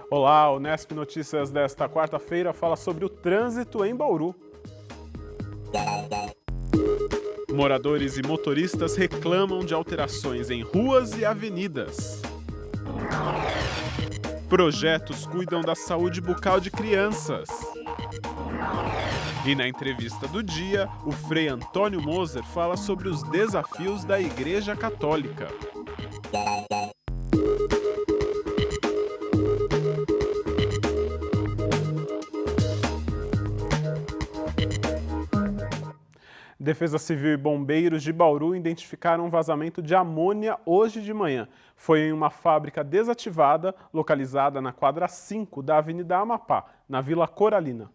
Olá, o Nesp Notícias desta quarta-feira fala sobre o trânsito em Bauru. Moradores e motoristas reclamam de alterações em ruas e avenidas. Projetos cuidam da saúde bucal de crianças. E na entrevista do dia, o Frei Antônio Moser fala sobre os desafios da Igreja Católica. Defesa Civil e bombeiros de Bauru identificaram um vazamento de amônia hoje de manhã. Foi em uma fábrica desativada, localizada na quadra 5 da Avenida Amapá, na Vila Coralina.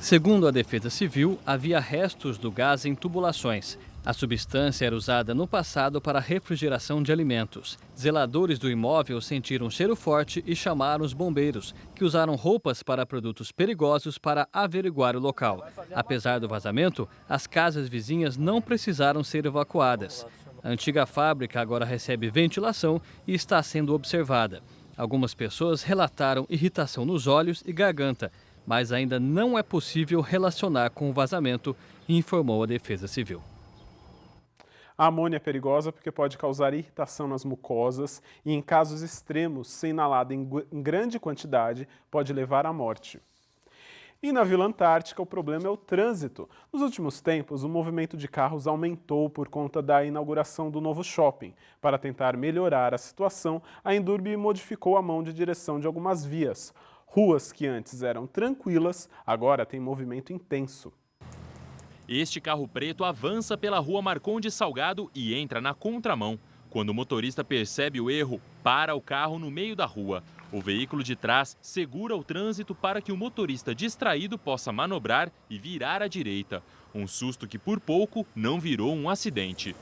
Segundo a Defesa Civil, havia restos do gás em tubulações. A substância era usada no passado para refrigeração de alimentos. Zeladores do imóvel sentiram um cheiro forte e chamaram os bombeiros, que usaram roupas para produtos perigosos para averiguar o local. Apesar do vazamento, as casas vizinhas não precisaram ser evacuadas. A antiga fábrica agora recebe ventilação e está sendo observada. Algumas pessoas relataram irritação nos olhos e garganta, mas ainda não é possível relacionar com o vazamento, informou a Defesa Civil. A amônia é perigosa porque pode causar irritação nas mucosas e, em casos extremos, se inalada em grande quantidade, pode levar à morte. E na Vila Antártica, o problema é o trânsito. Nos últimos tempos, o movimento de carros aumentou por conta da inauguração do novo shopping. Para tentar melhorar a situação, a Endurbe modificou a mão de direção de algumas vias. Ruas que antes eram tranquilas, agora têm movimento intenso. Este carro preto avança pela rua Marcondes Salgado e entra na contramão. Quando o motorista percebe o erro, para o carro no meio da rua. O veículo de trás segura o trânsito para que o motorista distraído possa manobrar e virar à direita. Um susto que por pouco não virou um acidente.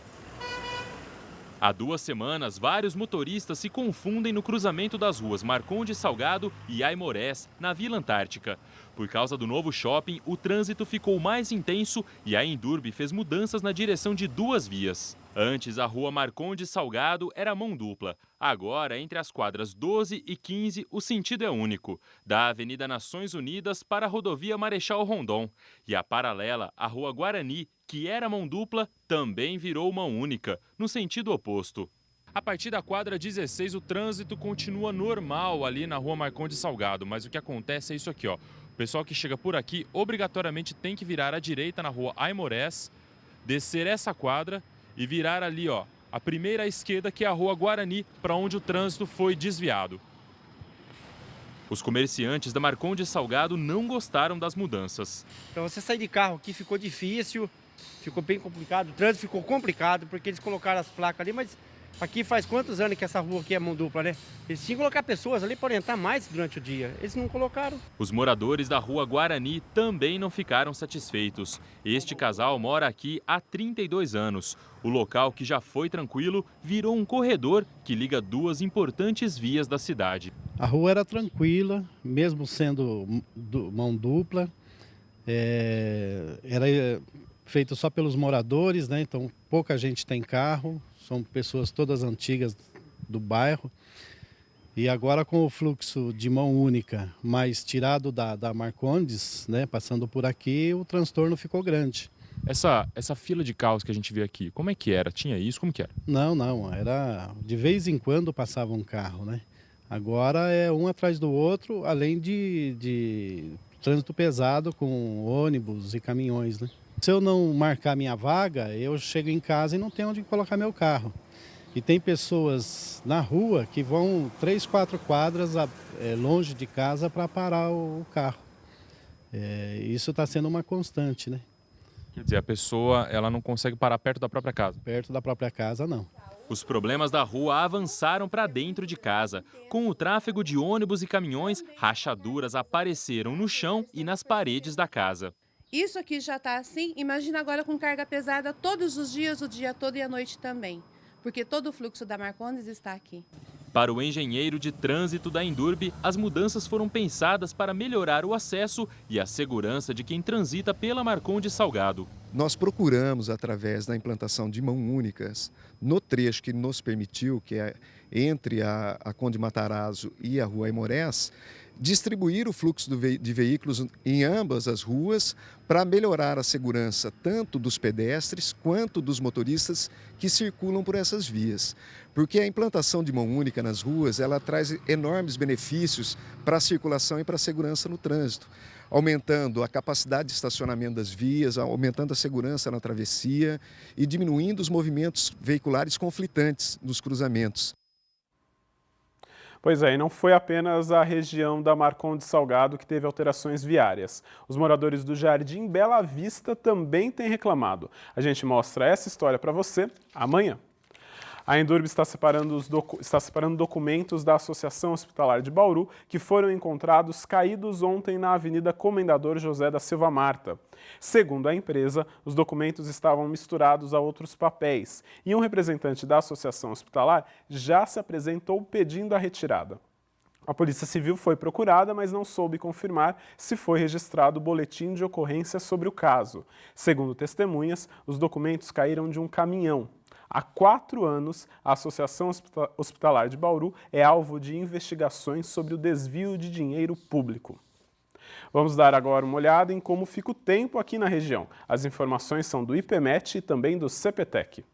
Há 2 semanas, vários motoristas se confundem no cruzamento das ruas Marcondes Salgado e Aimorés, na Vila Antártica. Por causa do novo shopping, o trânsito ficou mais intenso e a Endurbe fez mudanças na direção de 2 vias. Antes, a rua Marcondes Salgado era mão dupla. Agora, entre as quadras 12 e 15, o sentido é único, da Avenida Nações Unidas para a rodovia Marechal Rondon. E a paralela, a rua Guarani, que era mão dupla, também virou mão única, no sentido oposto. A partir da quadra 16, o trânsito continua normal ali na rua Marcondes Salgado, mas o que acontece é isso aqui, ó. O pessoal que chega por aqui obrigatoriamente tem que virar à direita na rua Aimorés, descer essa quadra e virar ali, ó, a primeira à esquerda, que é a rua Guarani, para onde o trânsito foi desviado. Os comerciantes da Marcondes Salgado não gostaram das mudanças. Para você sair de carro aqui ficou difícil, ficou bem complicado, o trânsito ficou complicado porque eles colocaram as placas ali, mas aqui faz quantos anos que essa rua aqui é mão dupla, né? Eles tinham que colocar pessoas ali para orientar mais durante o dia, eles não colocaram. Os moradores da rua Guarani também não ficaram satisfeitos. Este casal mora aqui há 32 anos. O local, que já foi tranquilo, virou um corredor que liga 2 importantes vias da cidade. A rua era tranquila, mesmo sendo mão dupla, era feito só pelos moradores, né? Então pouca gente tem carro, são pessoas todas antigas do bairro. E agora, com o fluxo de mão única, mas tirado da Marcondes, né, passando por aqui, o transtorno ficou grande. Essa fila de carros que a gente vê aqui, como é que era? Tinha isso? Como que era? Não, era de vez em quando passava um carro, né? Agora é um atrás do outro, além de trânsito pesado com ônibus e caminhões, né? Se eu não marcar minha vaga, eu chego em casa e não tenho onde colocar meu carro. E tem pessoas na rua que vão 3, 4 quadras longe de casa para parar o carro. Isso está sendo uma constante, né? Quer dizer, a pessoa ela não consegue parar perto da própria casa? Perto da própria casa, não. Os problemas da rua avançaram para dentro de casa. Com o tráfego de ônibus e caminhões, rachaduras apareceram no chão e nas paredes da casa. Isso aqui já está assim, imagina agora com carga pesada todos os dias, o dia todo e a noite também. Porque todo o fluxo da Marcondes está aqui. Para o engenheiro de trânsito da Endurbe, as mudanças foram pensadas para melhorar o acesso e a segurança de quem transita pela Marcondes Salgado. Nós procuramos, através da implantação de mão únicas, no trecho que nos permitiu, que é entre a Conde Matarazzo e a Rua Aimorés, distribuir o fluxo de veículos em ambas as ruas para melhorar a segurança tanto dos pedestres quanto dos motoristas que circulam por essas vias. Porque a implantação de mão única nas ruas, ela traz enormes benefícios para a circulação e para a segurança no trânsito, aumentando a capacidade de estacionamento das vias, aumentando a segurança na travessia e diminuindo os movimentos veiculares conflitantes nos cruzamentos. Pois é, e não foi apenas a região da Marcondes Salgado que teve alterações viárias. Os moradores do Jardim Bela Vista também têm reclamado. A gente mostra essa história para você amanhã. A Endurbe está separando documentos da Associação Hospitalar de Bauru que foram encontrados caídos ontem na Avenida Comendador José da Silva Marta. Segundo a empresa, os documentos estavam misturados a outros papéis e um representante da Associação Hospitalar já se apresentou pedindo a retirada. A Polícia Civil foi procurada, mas não soube confirmar se foi registrado o boletim de ocorrência sobre o caso. Segundo testemunhas, os documentos caíram de um caminhão. Há 4 anos, a Associação Hospitalar de Bauru é alvo de investigações sobre o desvio de dinheiro público. Vamos dar agora uma olhada em como fica o tempo aqui na região. As informações são do IPMET e também do CPTEC.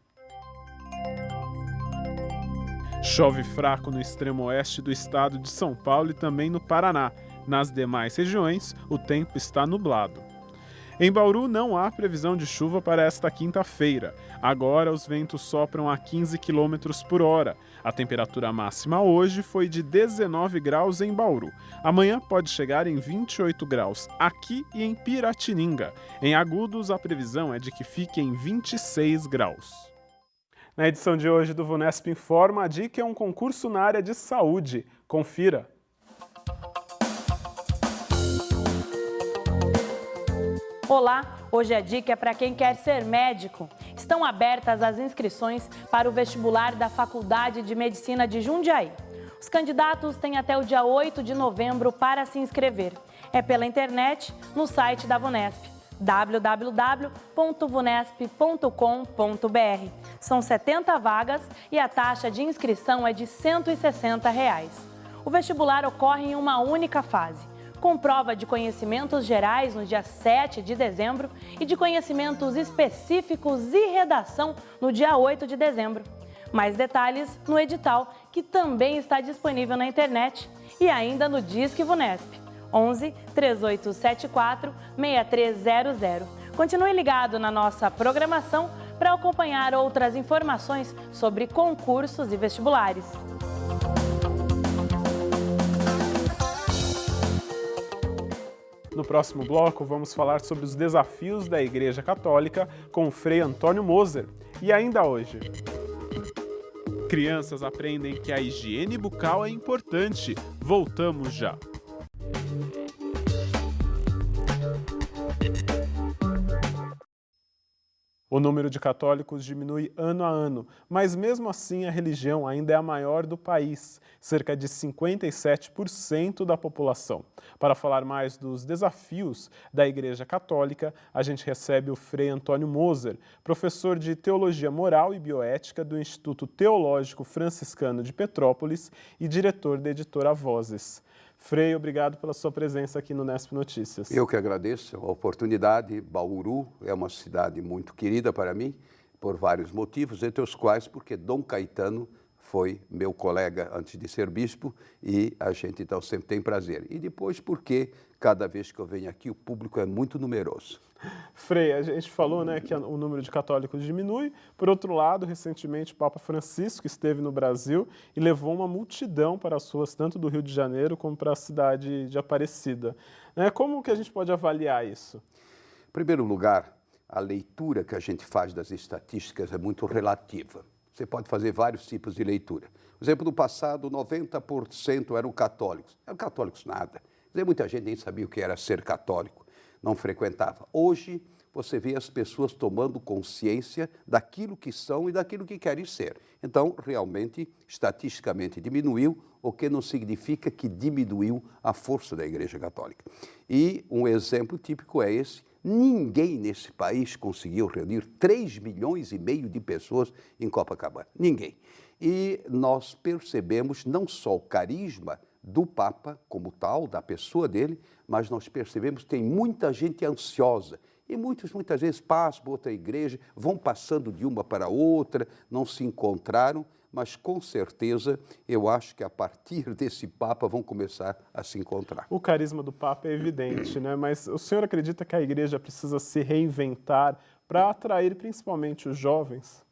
Chove fraco no extremo oeste do estado de São Paulo e também no Paraná. Nas demais regiões, o tempo está nublado. Em Bauru não há previsão de chuva para esta quinta-feira. Agora os ventos sopram a 15 km por hora. A temperatura máxima hoje foi de 19 graus em Bauru. Amanhã pode chegar em 28 graus aqui e em Piratininga. Em Agudos, a previsão é de que fique em 26 graus. Na edição de hoje do VUNESP Informa, a dica é um concurso na área de saúde. Confira! Olá, hoje a dica é para quem quer ser médico. Estão abertas as inscrições para o vestibular da Faculdade de Medicina de Jundiaí. Os candidatos têm até o dia 8 de novembro para se inscrever. É pela internet, no site da VUNESP, www.vunesp.com.br. São 70 vagas e a taxa de inscrição é de R$ 160. O vestibular ocorre em uma única fase, com prova de conhecimentos gerais no dia 7 de dezembro e de conhecimentos específicos e redação no dia 8 de dezembro. Mais detalhes no edital, que também está disponível na internet e ainda no Disque VUNESP, 11 3874 6300. Continue ligado na nossa programação para acompanhar outras informações sobre concursos e vestibulares. No próximo bloco, vamos falar sobre os desafios da Igreja Católica com o Frei Antônio Moser. E ainda hoje, crianças aprendem que a higiene bucal é importante. Voltamos já. O número de católicos diminui ano a ano, mas mesmo assim a religião ainda é a maior do país, cerca de 57% da população. Para falar mais dos desafios da Igreja Católica, a gente recebe o Frei Antônio Moser, professor de Teologia Moral e Bioética do Instituto Teológico Franciscano de Petrópolis e diretor da editora Vozes. Frei, obrigado pela sua presença aqui no Nesp Notícias. Eu que agradeço a oportunidade. Bauru é uma cidade muito querida para mim, por vários motivos, entre os quais porque Dom Caetano foi meu colega antes de ser bispo e a gente então sempre tem prazer. E depois porque cada vez que eu venho aqui o público é muito numeroso. Frei, a gente falou, né, que o número de católicos diminui. Por outro lado, recentemente o Papa Francisco esteve no Brasil e levou uma multidão para as ruas, tanto do Rio de Janeiro como para a cidade de Aparecida. Como que a gente pode avaliar isso? Em primeiro lugar, a leitura que a gente faz das estatísticas é muito relativa. Você pode fazer vários tipos de leitura. Por exemplo, no passado, 90% eram católicos. Eram católicos nada. Muita gente nem sabia o que era ser católico. Não frequentava. Hoje, você vê as pessoas tomando consciência daquilo que são e daquilo que querem ser. Então, realmente, estatisticamente diminuiu, o que não significa que diminuiu a força da Igreja Católica. E um exemplo típico é esse: ninguém nesse país conseguiu reunir 3,5 milhões de pessoas em Copacabana. Ninguém. E nós percebemos não só o carisma do Papa como tal, da pessoa dele, mas nós percebemos que tem muita gente ansiosa. E muitas vezes passam por outra igreja, vão passando de uma para outra, não se encontraram, mas com certeza eu acho que a partir desse Papa vão começar a se encontrar. O carisma do Papa é evidente, né? Mas o senhor acredita que a igreja precisa se reinventar para atrair principalmente os jovens?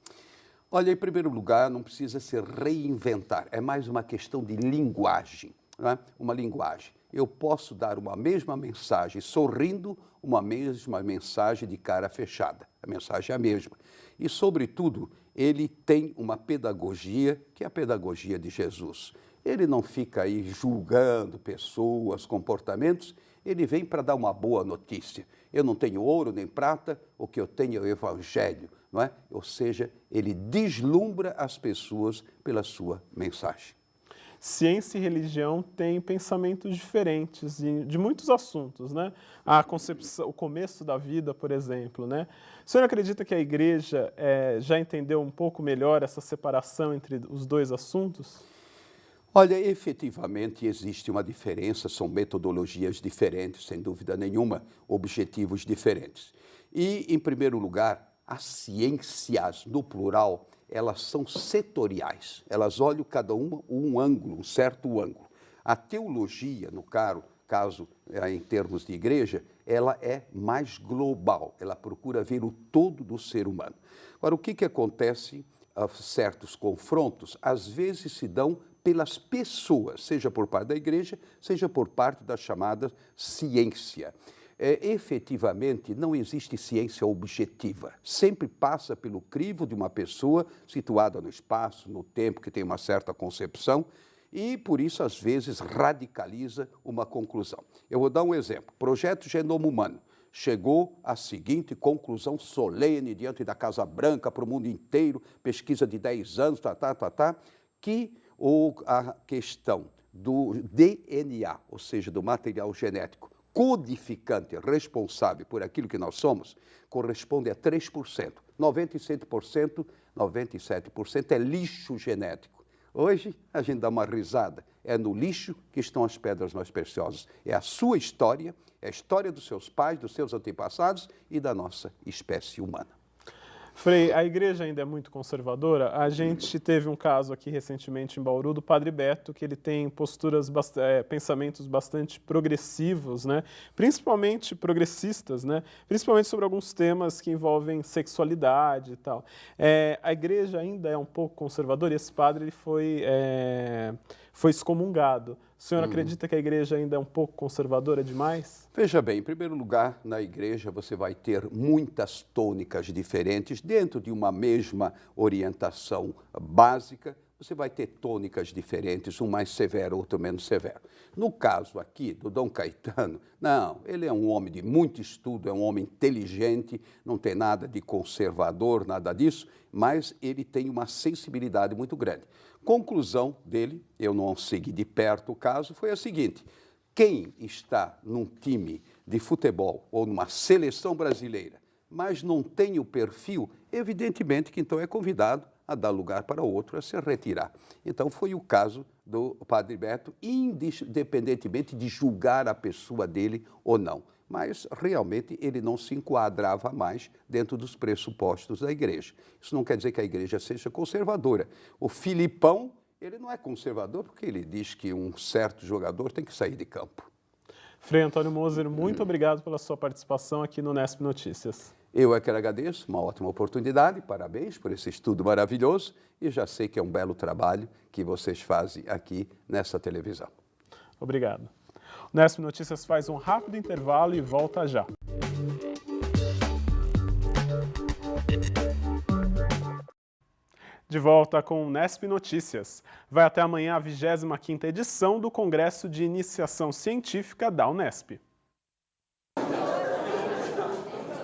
Olha, em primeiro lugar, não precisa se reinventar, é mais uma questão de linguagem, não é? Uma linguagem. Eu posso dar uma mesma mensagem sorrindo, uma mesma mensagem de cara fechada. A mensagem é a mesma. E, sobretudo, ele tem uma pedagogia, que é a pedagogia de Jesus. Ele não fica aí julgando pessoas, comportamentos, ele vem para dar uma boa notícia. Eu não tenho ouro nem prata, o que eu tenho é o Evangelho, não é? Ou seja, ele deslumbra as pessoas pela sua mensagem. Ciência e religião têm pensamentos diferentes de muitos assuntos, né? A concepção, o começo da vida, por exemplo, né? O senhor acredita que a igreja já entendeu um pouco melhor essa separação entre os dois assuntos? Olha, efetivamente existe uma diferença, são metodologias diferentes, sem dúvida nenhuma, objetivos diferentes. E, em primeiro lugar, as ciências, no plural, elas são setoriais, elas olham cada uma um ângulo, um certo ângulo. A teologia, no caso, em termos de igreja, ela é mais global, ela procura ver o todo do ser humano. Agora, o que acontece? Certos confrontos, às vezes se dão pelas pessoas, seja por parte da igreja, seja por parte da chamada ciência. Efetivamente, não existe ciência objetiva. Sempre passa pelo crivo de uma pessoa situada no espaço, no tempo, que tem uma certa concepção, e, por isso, às vezes, radicaliza uma conclusão. Eu vou dar um exemplo. Projeto Genoma Humano chegou à seguinte conclusão solene diante da Casa Branca para o mundo inteiro, pesquisa de 10 anos, que a questão do DNA, ou seja, do material genético, codificante, responsável por aquilo que nós somos, corresponde a 3%. 97% é lixo genético. Hoje, a gente dá uma risada. É no lixo que estão as pedras mais preciosas. É a sua história, é a história dos seus pais, dos seus antepassados e da nossa espécie humana. Frei, a igreja ainda é muito conservadora. A gente teve um caso aqui recentemente em Bauru do Padre Beto, que ele tem pensamentos bastante progressivos, né? Principalmente progressistas, né? Principalmente sobre alguns temas que envolvem sexualidade e tal. A igreja ainda é um pouco conservadora e esse padre ele foi excomungado. O senhor acredita que a igreja ainda é um pouco conservadora demais? Veja bem, em primeiro lugar, na igreja você vai ter muitas tônicas diferentes dentro de uma mesma orientação básica. Você vai ter tônicas diferentes, um mais severo, outro menos severo. No caso aqui do Dom Caetano, não, ele é um homem de muito estudo, é um homem inteligente, não tem nada de conservador, nada disso, mas ele tem uma sensibilidade muito grande. Conclusão dele, eu não segui de perto o caso, foi a seguinte: quem está num time de futebol ou numa seleção brasileira, mas não tem o perfil, evidentemente que então é convidado a dar lugar para outro a se retirar. Então foi o caso do Padre Beto, independentemente de julgar a pessoa dele ou não. Mas realmente ele não se enquadrava mais dentro dos pressupostos da igreja. Isso não quer dizer que a igreja seja conservadora. O Filipão, ele não é conservador porque ele diz que um certo jogador tem que sair de campo. Frei Antônio Moser, muito obrigado pela sua participação aqui no Nesp Notícias. Eu é que agradeço, uma ótima oportunidade, parabéns por esse estudo maravilhoso e já sei que é um belo trabalho que vocês fazem aqui nessa televisão. Obrigado. O Nesp Notícias faz um rápido intervalo e volta já. De volta com o Nesp Notícias. Vai até amanhã a 25ª edição do Congresso de Iniciação Científica da Unesp.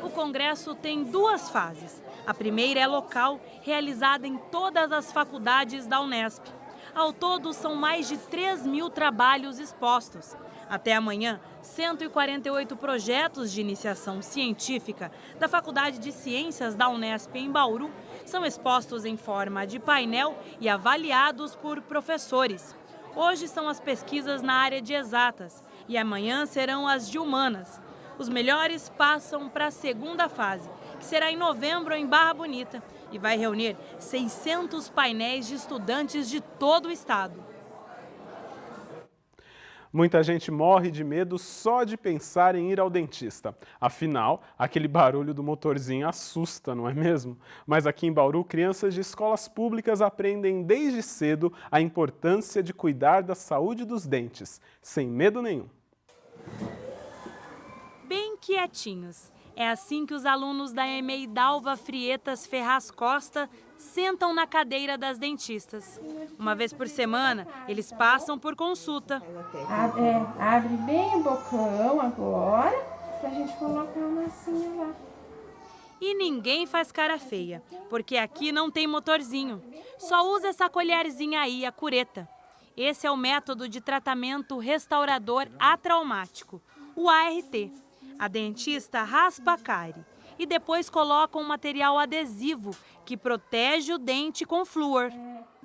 O congresso tem duas fases. A primeira é local, realizada em todas as faculdades da Unesp. Ao todo, são mais de 3.000 trabalhos expostos. Até amanhã, 148 projetos de iniciação científica da Faculdade de Ciências da Unesp em Bauru são expostos em forma de painel e avaliados por professores. Hoje são as pesquisas na área de exatas e amanhã serão as de humanas. Os melhores passam para a segunda fase, que será em novembro em Barra Bonita, e vai reunir 600 painéis de estudantes de todo o estado. Muita gente morre de medo só de pensar em ir ao dentista. Afinal, aquele barulho do motorzinho assusta, não é mesmo? Mas aqui em Bauru, crianças de escolas públicas aprendem desde cedo a importância de cuidar da saúde dos dentes, sem medo nenhum. Bem quietinhos. É assim que os alunos da EMEI Dalva Frietas Ferraz Costa sentam na cadeira das dentistas. Uma vez por semana, eles passam por consulta. Abre bem o bocão agora, pra gente colocar a massinha lá. E ninguém faz cara feia, porque aqui não tem motorzinho. Só usa essa colherzinha aí, a cureta. Esse é o método de tratamento restaurador atraumático, o ART. A dentista raspa a cárie e depois coloca um material adesivo que protege o dente com flúor.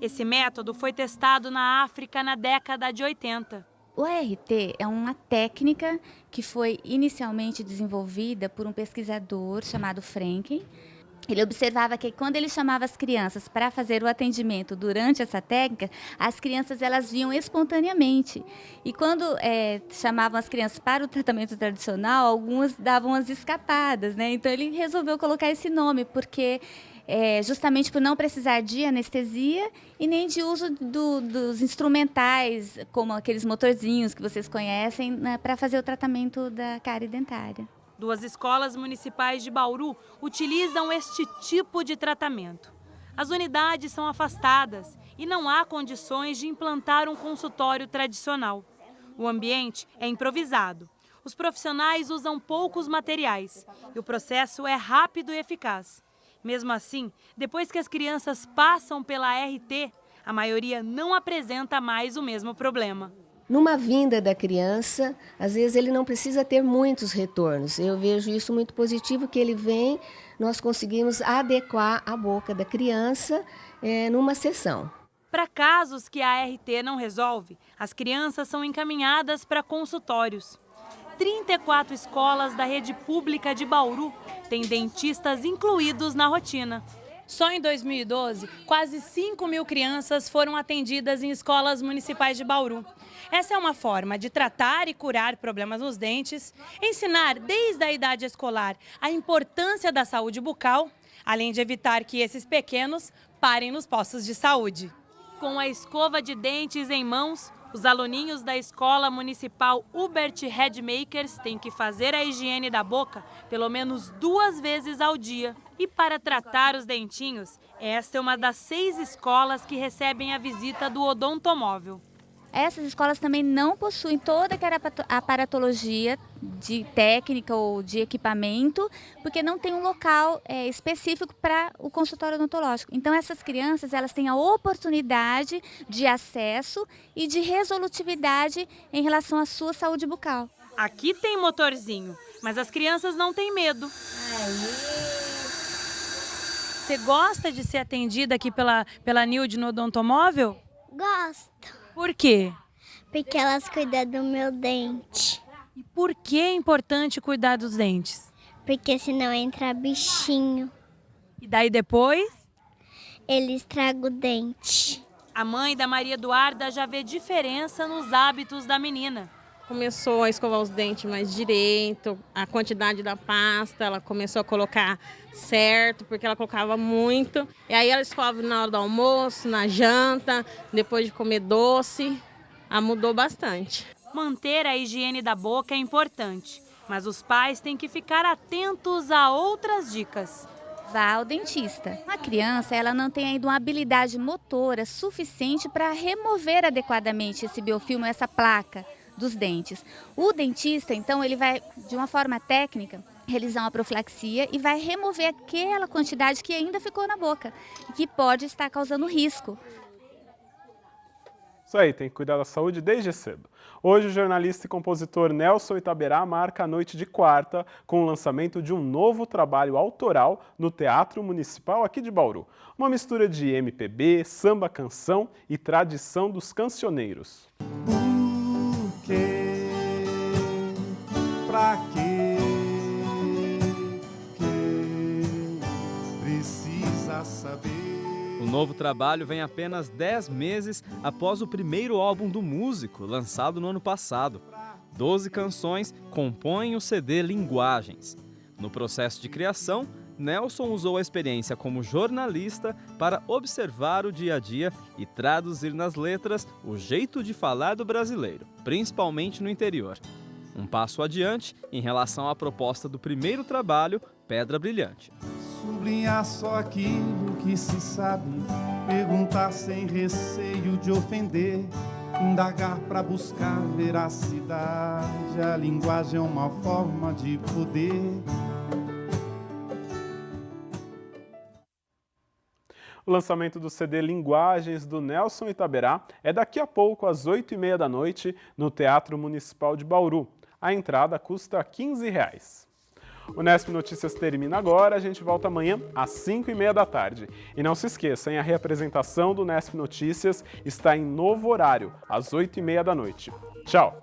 Esse método foi testado na África na década de 80. O ART é uma técnica que foi inicialmente desenvolvida por um pesquisador chamado Franken. Ele observava que quando ele chamava as crianças para fazer o atendimento durante essa técnica, as crianças elas vinham espontaneamente. E quando chamavam as crianças para o tratamento tradicional, algumas davam as escapadas, né? Então ele resolveu colocar esse nome, porque justamente por não precisar de anestesia e nem de uso dos instrumentais, como aqueles motorzinhos que vocês conhecem, né, para fazer o tratamento da cárie dentária. 2 escolas municipais de Bauru utilizam este tipo de tratamento. As unidades são afastadas e não há condições de implantar um consultório tradicional. O ambiente é improvisado. Os profissionais usam poucos materiais e o processo é rápido e eficaz. Mesmo assim, depois que as crianças passam pela ART, a maioria não apresenta mais o mesmo problema. Numa vinda da criança, às vezes ele não precisa ter muitos retornos. Eu vejo isso muito positivo, que ele vem, nós conseguimos adequar a boca da criança numa sessão. Para casos que a ART não resolve, as crianças são encaminhadas para consultórios. 34 escolas da rede pública de Bauru têm dentistas incluídos na rotina. Só em 2012, quase 5.000 crianças foram atendidas em escolas municipais de Bauru. Essa é uma forma de tratar e curar problemas nos dentes, ensinar desde a idade escolar a importância da saúde bucal, além de evitar que esses pequenos parem nos postos de saúde. Com a escova de dentes em mãos, os aluninhos da Escola Municipal Hubert Redmakers têm que fazer a higiene da boca pelo menos 2 vezes ao dia. E para tratar os dentinhos, esta é uma das 6 escolas que recebem a visita do odontomóvel. Essas escolas também não possuem toda aquela aparatologia de técnica ou de equipamento, porque não tem um local específico para o consultório odontológico. Então essas crianças elas têm a oportunidade de acesso e de resolutividade em relação à sua saúde bucal. Aqui tem motorzinho, mas as crianças não têm medo. Você gosta de ser atendida aqui pela Nilde no odontomóvel? Gosto. Por quê? Porque elas cuidam do meu dente. E por que é importante cuidar dos dentes? Porque senão entra bichinho. E daí depois? Ele estraga o dente. A mãe da Maria Eduarda já vê diferença nos hábitos da menina. Começou a escovar os dentes mais direito, a quantidade da pasta, ela começou a colocar certo, porque ela colocava muito. E aí ela escova na hora do almoço, na janta, depois de comer doce. Ela mudou bastante. Manter a higiene da boca é importante, mas os pais têm que ficar atentos a outras dicas. Vá ao dentista. A criança ela não tem ainda uma habilidade motora suficiente para remover adequadamente esse biofilme, essa placa dos dentes. O dentista, então, ele vai, de uma forma técnica, realizar uma profilaxia e vai remover aquela quantidade que ainda ficou na boca e que pode estar causando risco. Isso aí, tem que cuidar da saúde desde cedo. Hoje o jornalista e compositor Nelson Itaberá marca a noite de quarta com o lançamento de um novo trabalho autoral no Teatro Municipal aqui de Bauru. Uma mistura de MPB, samba canção e tradição dos cancioneiros. Por quê? Pra quê? Que precisa saber? O novo trabalho vem apenas 10 meses após o primeiro álbum do músico, lançado no ano passado. 12 canções compõem o CD Linguagens. No processo de criação, Nelson usou a experiência como jornalista para observar o dia a dia e traduzir nas letras o jeito de falar do brasileiro, principalmente no interior. Um passo adiante em relação à proposta do primeiro trabalho, Pedra Brilhante. Sublinhar só aquilo que se sabe, perguntar sem receio de ofender, indagar para buscar veracidade. A linguagem é uma forma de poder. O lançamento do CD Linguagens do Nelson Itaberá é daqui a pouco, às 8h30 da noite, no Teatro Municipal de Bauru. A entrada custa R$ 15. O Nesp Notícias termina agora, a gente volta amanhã às 5h30 da tarde. E não se esqueçam, a reapresentação do Nesp Notícias está em novo horário, às 8h30 da noite. Tchau!